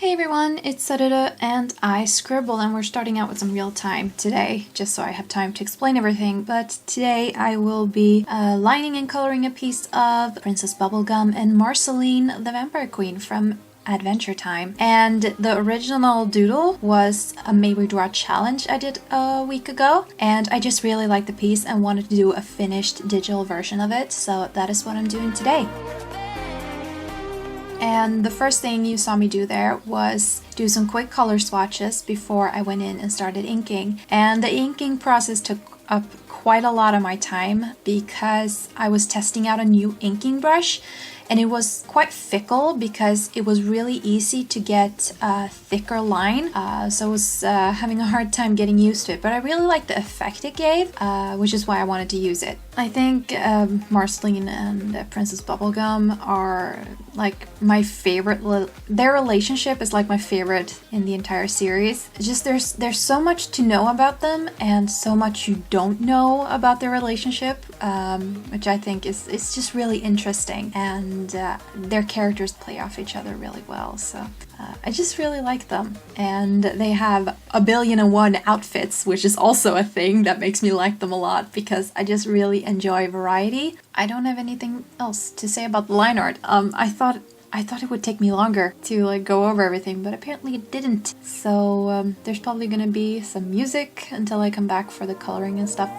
Hey everyone, it's Sarada and I scribble, and we're starting out with some real time today, just so I have time to explain everything. But today I will be lining and coloring a piece of Princess Bubblegum and Marceline the Vampire Queen from Adventure Time. And the original doodle was a May We Draw challenge I did a week ago, and I just really liked the piece and wanted to do a finished digital version of it, so that is what I'm doing today. And the first thing you saw me do there was do some quick color swatches before I went in and started inking. And the inking process took up quite a lot of my time because I was testing out a new inking brush, and it was quite fickle because it was really easy to get a thicker line, so I was having a hard time getting used to it, but I really liked the effect it gave, which is why I wanted to use it. I think Marceline and Princess Bubblegum are like my favorite. Their relationship is like my favorite in the entire series. It's just there's so much to know about them and so much you don't know about their relationship, which I think is just really interesting, and their characters play off each other really well, so I just really like them. And they have 1,000,000,001 outfits, which is also a thing that makes me like them a lot because I just really enjoy variety. I don't have anything else to say about the line art. I thought it would take me longer to like go over everything, but apparently it didn't. So there's probably gonna be some music until I come back for the coloring and stuff.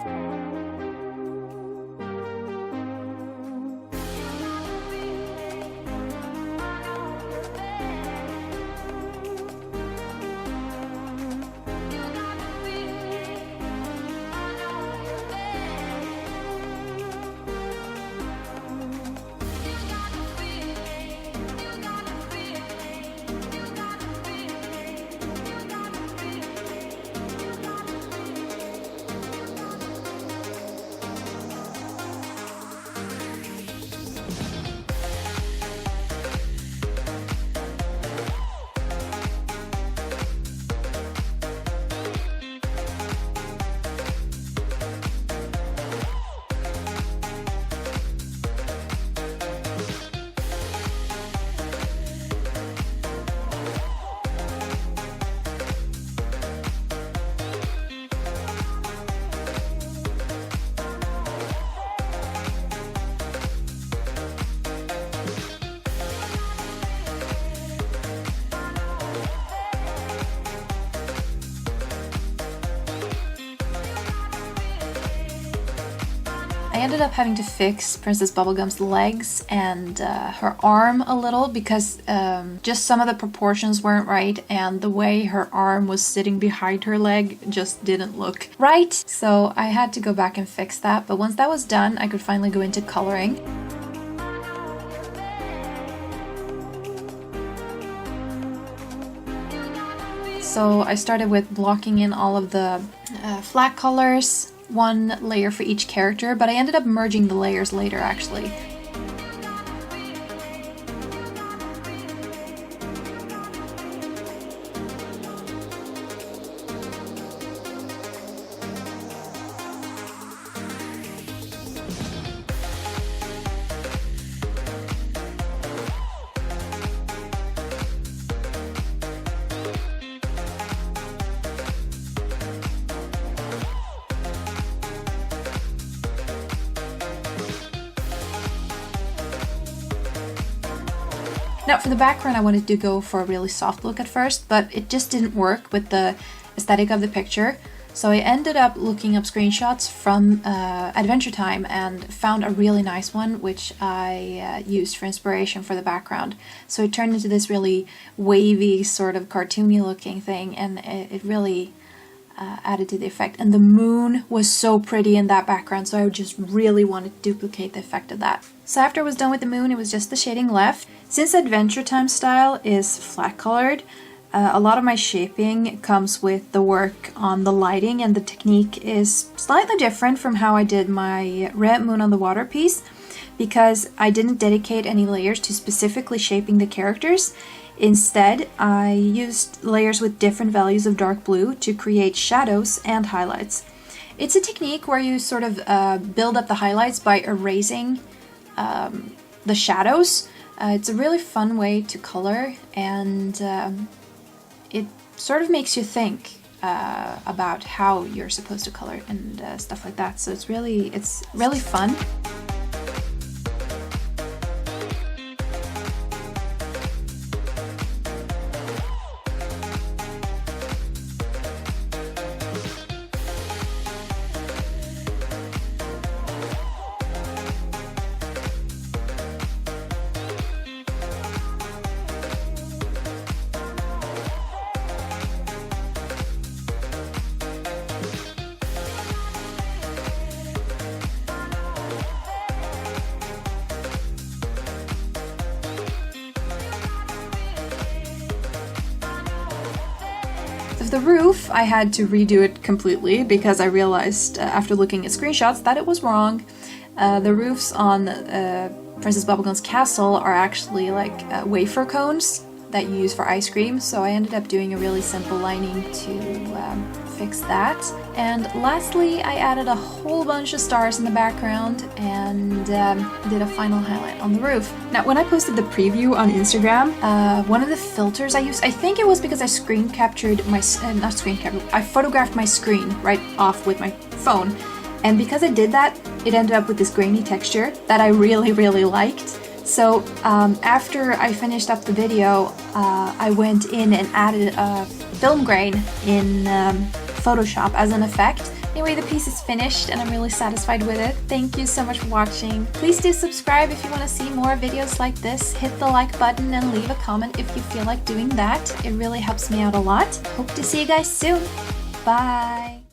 I ended up having to fix Princess Bubblegum's legs and her arm a little because just some of the proportions weren't right, and the way her arm was sitting behind her leg just didn't look right. So I had to go back and fix that, but once that was done, I could finally go into coloring. So I started with blocking in all of the flat colors, one layer for each character, but I ended up merging the layers later actually. Now for the background I wanted to go for a really soft look at first, but it just didn't work with the aesthetic of the picture. So I ended up looking up screenshots from Adventure Time and found a really nice one, which I used for inspiration for the background. So it turned into this really wavy, sort of cartoony looking thing, and it really added to the effect. And the moon was so pretty in that background, so I just really wanted to duplicate the effect of that. So after I was done with the moon, it was just the shading left. Since Adventure Time style is flat colored, a lot of my shaping comes with the work on the lighting, and the technique is slightly different from how I did my Red Moon on the Water piece, because I didn't dedicate any layers to specifically shaping the characters. Instead, I used layers with different values of dark blue to create shadows and highlights. It's a technique where you sort of build up the highlights by erasing the shadows. It's a really fun way to color, and it sort of makes you think about how you're supposed to color and stuff like that. So it's really fun. Of the roof, I had to redo it completely because I realized after looking at screenshots that it was wrong. The roofs on Princess Bubblegun's castle are actually like wafer cones that you use for ice cream, so I ended up doing a really simple lining to fix that. And lastly, I added a whole bunch of stars in the background and did a final highlight on the roof. Now, when I posted the preview on Instagram, one of the filters I used, I think it was because I screen captured my, not screen captured, I photographed my screen right off with my phone. And because I did that, it ended up with this grainy texture that I really, really liked. So after I finished up the video, I went in and added a film grain in Photoshop as an effect. Anyway, the piece is finished and I'm really satisfied with it. Thank you so much for watching. Please do subscribe if you want to see more videos like this. Hit the like button and leave a comment if you feel like doing that. It really helps me out a lot. Hope to see you guys soon. Bye!